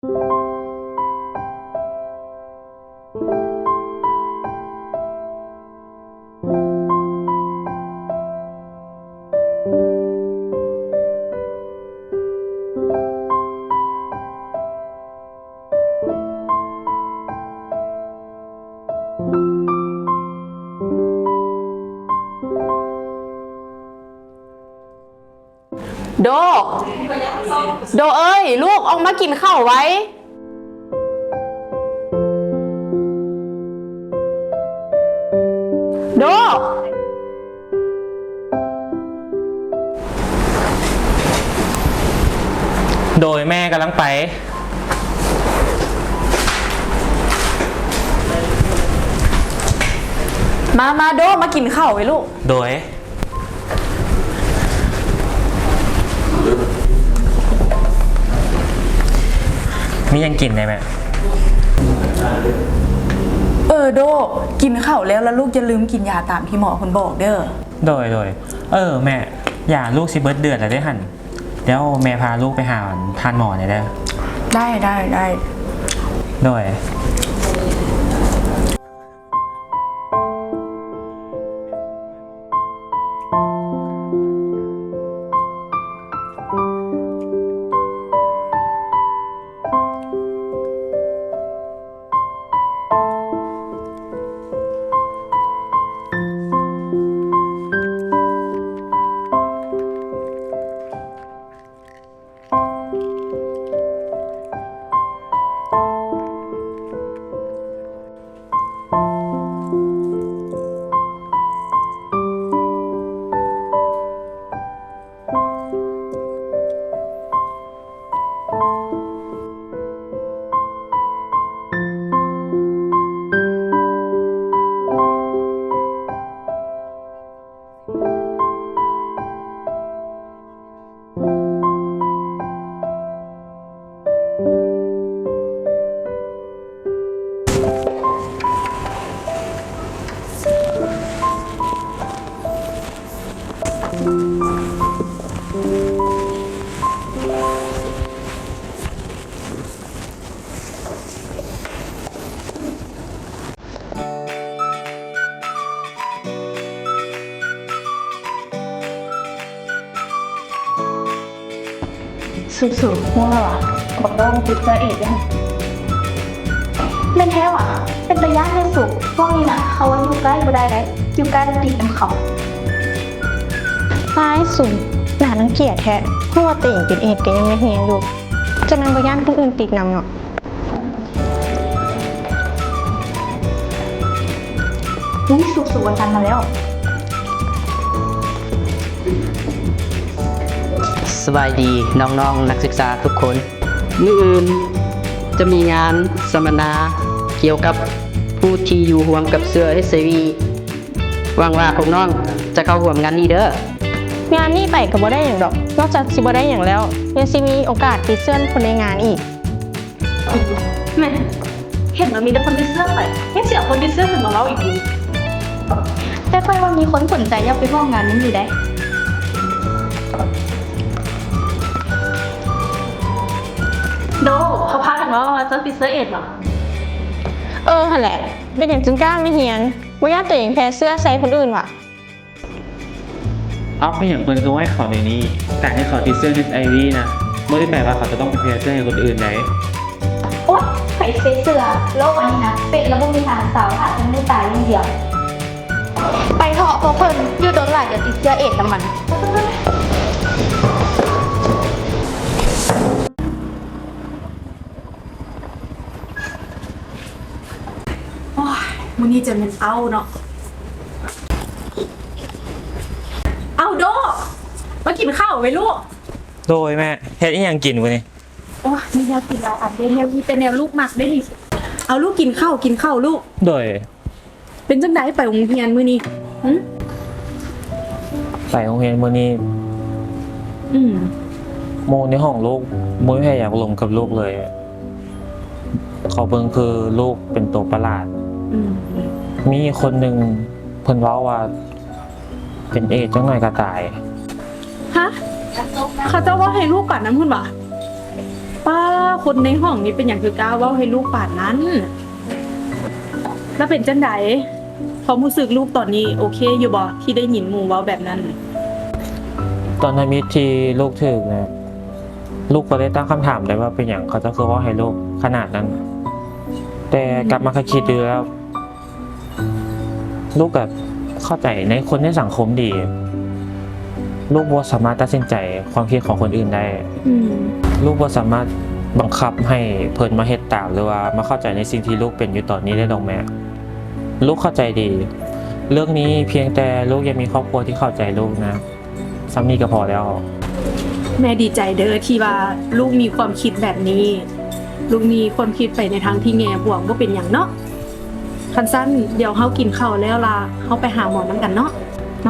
โดเอ้ยลูกออกมากินข้าวไว้โดโดยแม่กำลังไปมาโดมากินข้าวไว้ลูกโดยมียังกินได้ไหมโดกินข้าวแล้วลูกจะลืมกินยาตามที่หมอคนบอกเด้อโดยแม่อย่าลูกสิเบิร์ดเดือดอะไรได้หันแล้วแม่พาลูกไปหาทานหมอเนี่ยได้โดยสุดๆมั่วว่ะบอกต้องติดเชื้อเอดส์ยังเป็นแท้ว่ะเป็นระยะให้สุกพวกนี้น่ะเขาว่าอยู่ใกล้บ่ได้เลยอยู่ใกล้ติดน้ำเขาร้ายสุดหนานังเกียจแท้เพราะว่าตัวเองติดเอดส์ก็ยังไม่เห็นอยู่จะนำไปย่านคนอื่นติดนำเนาะนี่สุกๆวันทันมาแล้วสบายดีน้องๆนักศึกษาทุกคนมื้ออื่นจะมีงานสัมมนาเกี่ยวกับผู้ที่อยู่ร่วมกับเชื้อ HIV หวังว่าพวกน้องจะเข้าร่วมงานนี้เด้องานนี้ไปก็บ่ได้อย่างดอกนอกจากสิบ่ได้อย่างแล้วยังสิมีโอกาสติดเชื้อคนในงานอีกแม่เห็นมันมีแต่คนติดเชื้อไปยังเสียคนติดเชื้อถึงมาเล่าอีกทีแต่ค่อยว่ามีคนสนใจอยากไปร่วมงานนี้อยู่ได้โดเขาพากันว่าจะติดเชื้อเอดส์หรอหั่นแหละเป็นอย่างจึงกล้าไม่เฮียนว่าญาติตัวเองแพ้เสื้อใส่คนอื่นว่ะเอาไม่อย่างคนก็ให้เขาในนี้แต่ให้เขาติดเสื้อ HIV นะไม่ได้แปลว่าเขาจะต้องไปแพ้เสื้อให้คนอื่นไหนโอ๊ยไข่เฟซเสือโลกอันนี้นะเป็นแล้วก็มีทางสาวอาจจะไม่ตายอย่างเดียวไปเถาะเพราะเพิ่นอยู่โดนหลายจะติดเชื้อเอดส์น้ำมันมื้อนี้จะเป็นเอาเนาะเอาโดมากินข้าวไว้ลูกโดยแม่เฮ็ดอีหยังกินวะนี่โอ้ยมีแนวกินแล้วอันเดียวแนวมีแต่แนวลูกหมักได้ดิเอาลูกกินข้าวลูกโดยเป็นจังได๋ไปโรงเรียนมื้อนี้ไปโรงเรียนมื้อนี้โมในห้องลูกบ่มีใครอยากลงกับลูกเลยเขาเบิ่งคือลูกเป็นตัวประหลาดมีคนหนึ่งเพิ่นเว้าว่าเป็นเอดส์จังหน่อยก็ตายฮะเขาจะว่าให้ลูกก่อนนะเพิ่นว่า ป้าคนในห้องนี้เป็นอย่างคือกล้าเว่าให้ลูกป่านนั้น แล้วเป็นจังไดความรู้สึกลูกตอนนี้โอเคอยู่บ่ที่ได้ยินหมู่เว้าแบบนั้น ตอนนั้นมิตรที่ลูกถึกนะลูกก็ได้ตั้งคำถามเลยว่าเป็นอย่างเขาจะคือว่าให้ลูกขนาดนั้น แต่กลับมาคิดดูแล้ว ลูกกับเข้าใจในคนในสังคมดี ลูกบ่สามารถตัดสินใจความคิดของคนอื่นได้ ลูกบ่สามารถบังคับให้เพิ่นมาเฮ็ดตามหรือว่ามาเข้าใจในสิ่งที่ลูกเป็นอยู่ตอนนี้ได้ดอกแม่ลูกเข้าใจดี เรื่องนี้เพียงแต่ลูกยังมีครอบครัวที่เข้าใจลูกนะซ้ำนี้ก็พอแล้ว แม่ดีใจเด้อที่ว่าลูกมีความคิดแบบนี้ ลูกมีความคิดไปในทางที่แง่บวกบ่เป็นหยังเนาะคันสั้นเดี๋ยวเฮากินข้าวแล้วล่ะเฮาไปหาหมอนำกันเนาะ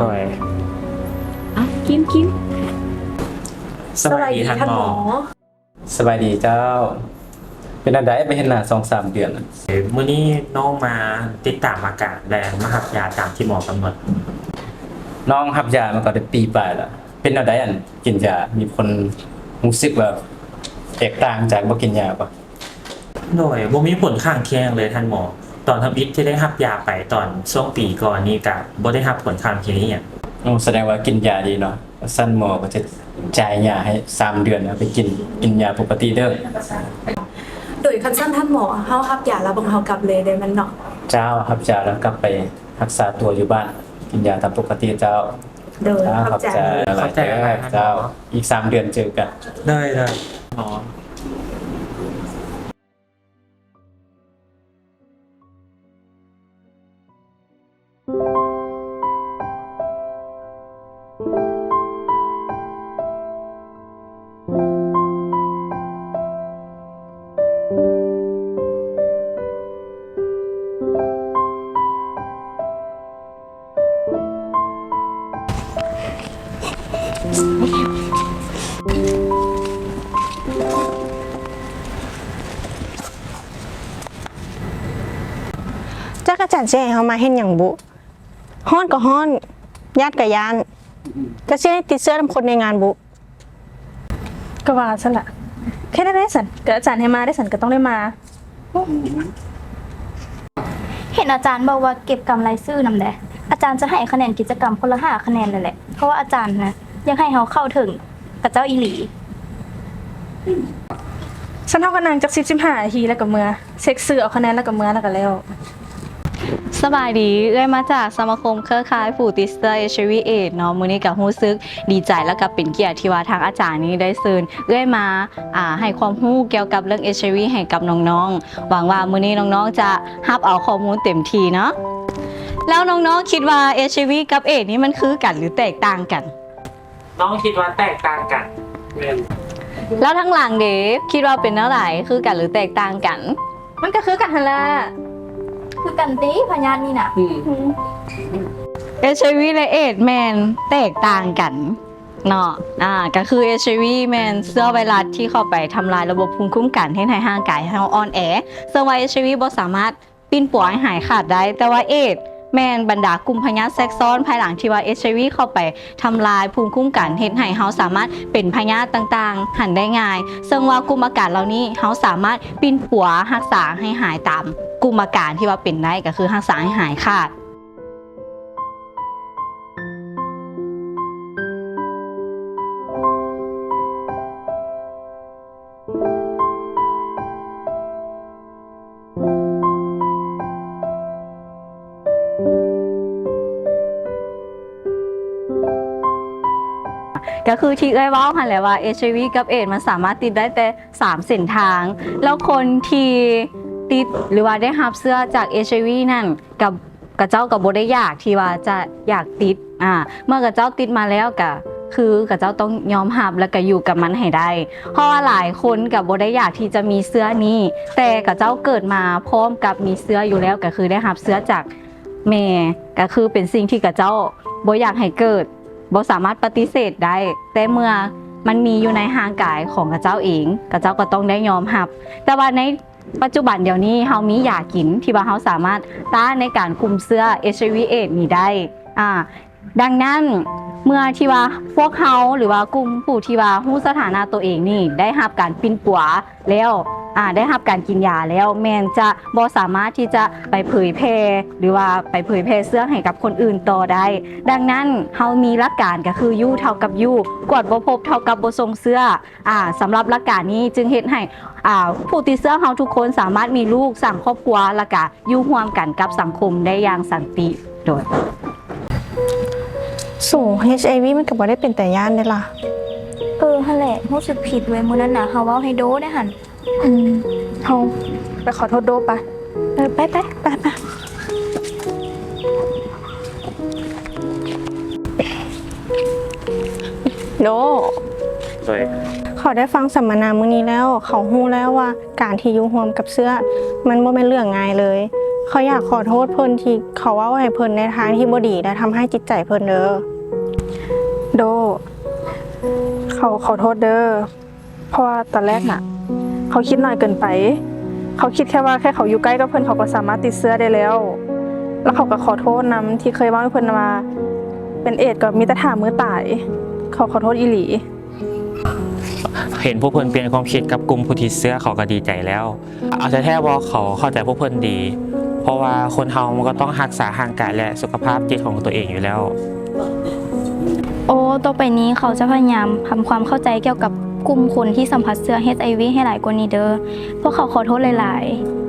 โดย อ่ะกิน สวัสดีท่านหมอ สบายดีเจ้า เป็นอันใดไปเห็นหน้า2-3 เดือนน่ะ มื้อนี้น้องมาติดตามอาการและมารับยาตามที่หมอกำหนด น้องรับยามาก็ได้ปีปลายแล้วเป็นอันใดอันกินยามีคนรู้สึกว่าแตกต่างจากบ่กินยาป่ะ โดยบ่มีผลข้างเคียงเลยท่านหมอ ตอนทำอิฐที่ได้รับยาไปตอนช่วงปีก่อนนี้ก็บ่ได้รับผลข้างเคียงอีหยัง แสดงว่ากินยาดีเนาะสั้นหมอก็จะจ่ายยาให้3 เดือนแล้วไปกินยาปกติเด้อ โดยคันสั้นท่านหมอเฮารับยาแล้วบ่เฮากลับเลยได้มันเนาะ เจ้ารับยาแล้วกลับไปรักษาตัวอยู่บ้าน กินยาตามปกติเจ้า โดย เจ้า เข้าใจ เข้าใจอะไร เจ้าอีก3 เดือนเจอกัน ได้หมอ จักอาจารย์สิให้เฮามาเฮ็ดหยังบุฮ้อนก็ฮ้อนญาติก็ยานก็สิให้ติดเชื้อนำคนในงานบุ ก็ว่าซะละแค่ได้สันก็อาจารย์ให้มาได้สันก็ต้องได้มา เห็นอาจารย์บอกว่าเก็บกำไรซื้อนำแดอาจารย์จะให้คะแนนกิจกรรมคนละ5 คะแนนเลยแหละเพราะว่าอาจารย์นะยังให้เฮาเข้าถึงกับเจ้าอีหลี ฉันเท่ากับนางจาก15 นาทีแล้วก็เมื่อเช็คซื้อเอาคะแนนแล้วก็เมื่อแล้วก็แล้ว สบายดีเอ้ยมาจากสมาคมเครือข่ายผู้ติดเชื้อ HIV เอดส์เนาะมื้อนี้ก็รู้สึกดีใจแล้วก็เป็นเกียรติที่ว่าทางอาจารย์นี้ได้เชิญเอ้ยมาให้ความรู้เกี่ยวกับเรื่อง HIV ให้กับน้องๆหวังว่ามื้อนี้น้องๆจะรับเอาข้อมูลเต็มที่เนาะแล้วน้องๆคิดว่า HIV กับเอดส์นี่มันคือกันหรือแตกต่างกัน น้องคิดว่าแตกต่างกัน แล้วทั้งหลังเด้คิดว่าเป็นเท่าไหร่คือกันหรือแตกต่างกัน มันก็คือกันหั่นล่ะ คือกันติพยานนี่น่ะ HIV และเอดส์แมนแตกต่างกันเนาะก็คือ HIV แมนเชื้อไวรัสที่เข้าไปทำลายระบบภูมิคุ้มกันให้ร่างกายให้เราอ่อนแอซึ่งว่า HIV บ่สามารถปิ้นป่วยให้หายขาดได้แต่ว่าเอดส์แมนบรรดากลุ่มพยาธิแทรกซ้อนภายหลังที่ว่า HIV เข้าไปทำลายภูมิคุ้มกันเฮ็ดให้เราสามารถเป็นพยาธิต่างๆหันได้ง่ายซึ่งว่ากลุ่มอาการเหล่านี้เราสามารถปิ้นปัวรักษาให้หายตามกลุ่มอาการที่ว่าเป็นได้ก็คือรักษาให้หายขาด ก็คือที่เอ้ยเว้าหั่นแหละว่า HIV กับเอดส์มันสามารถติดได้แต่3เส้นทางแล้วคนที่ติดหรือว่าได้รับเชื้อจาก HIV นั่นกับเจ้าก็บ่ได้อยากที่ว่าจะอยากติดเมื่อกับเจ้าติดมาแล้วก็คือกับเจ้าต้องยอมรับแล้วก็อยู่กับมันให้ได้เพราะว่าหลายคนก็บ่ได้อยากที่จะมีเชื้อนี้แต่กับเจ้าเกิดมาพร้อมกับมีเชื้ออยู่แล้วก็คือได้รับเชื้อจากแม่ก็คือเป็นสิ่งที่กับเจ้าบ่อยากให้เกิดบ่สามารถปฏิเสธได้แต่เมื่อมันมีอยู่ในร่างกายของกระเจ้าเองกระเจ้าก็ต้องได้ยอมรับแต่ว่าในปัจจุบันเดี๋ยวนี้เฮามียากินที่ว่าเฮาสามารถต้านในการคุมเชื้อ HIV เอดส์นี้ได้ ดังนั้นเมื่อที่ว่าพวกเขาหรือว่ากลุ่มผู้ที่ว่ารู้สถานะตัวเองนี่ได้รับการปิ้นปัวแล้วได้รับการกินยาแล้วแมนจะบ่สามารถที่จะไปเผยแพร่หรือว่าไปเผยแพร่เสื้อให้กับคนอื่นต่อได้ดังนั้นเฮามีหลักการก็คืออยู่เท่ากับอยู่กวดบ่พบเท่ากับบ่ส่งเสื้อสำหรับหลักการนี้จึงเฮ็ดให้ผู้ติดเสื้อเฮาทุกคนสามารถมีลูกสร้างครอบครัวแล้วก็อยู่ร่วมกันกับสังคมได้อย่างสันติโดย สู่ HIV มันก็บ่ได้เป็นแต่ย่านเด้ล่ะ หั่นแหละรู้สึกผิดเว้ยมื้อนั้นน่ะเฮาเว้าให้โดได้หั่น เฮาไปขอโทษโดปะ ไปโด โดย เขาได้ฟังสัมมนามื้อนี้แล้ว เขาฮู้แล้วว่าการที่อยู่ร่วมกับเสื้อ มันบ่แม่นเรื่องง่ายเลย เขาอยากขอโทษเพิ่นที่เขาเว้าให้เพิ่นในทางที่บ่ดีและทำให้จิตใจเพิ่นเด้อ โด เขาขอโทษเด้อเพราะว่าตอนแรกน่ะ เขาคิดน้อยเกินไป เขาคิดแค่ว่าแค่เขาอยู่ใกล้กับเพิ่นเขาก็สามารถติดเชื้อได้แล้ว แล้วเขาก็ขอโทษนำที่เคยเว่าให้เพิ่นว่าเป็นเอดส์ก็มีแต่ถามมือตาย เขาขอโทษอีหลี เห็นพวกเพิ่นเปลี่ยนความคิดกับกลุ่มผู้ติดเชื้อเขาก็ดีใจแล้วเอาแท้ๆว่าเขาเข้าใจพวกเพิ่นดี เพราะว่าคนเฮามันก็ต้องรักษาร่างกายและสุขภาพจิตของตัวเองอยู่แล้ว โอ้ต่อไปนี้เขาจะพยายามทำความเข้าใจเกี่ยวกับกลุ่มคนที่สัมผัสเชื้อ HIV ให้หลายกว่านี้เด้อพวกเขาขอโทษหลายๆ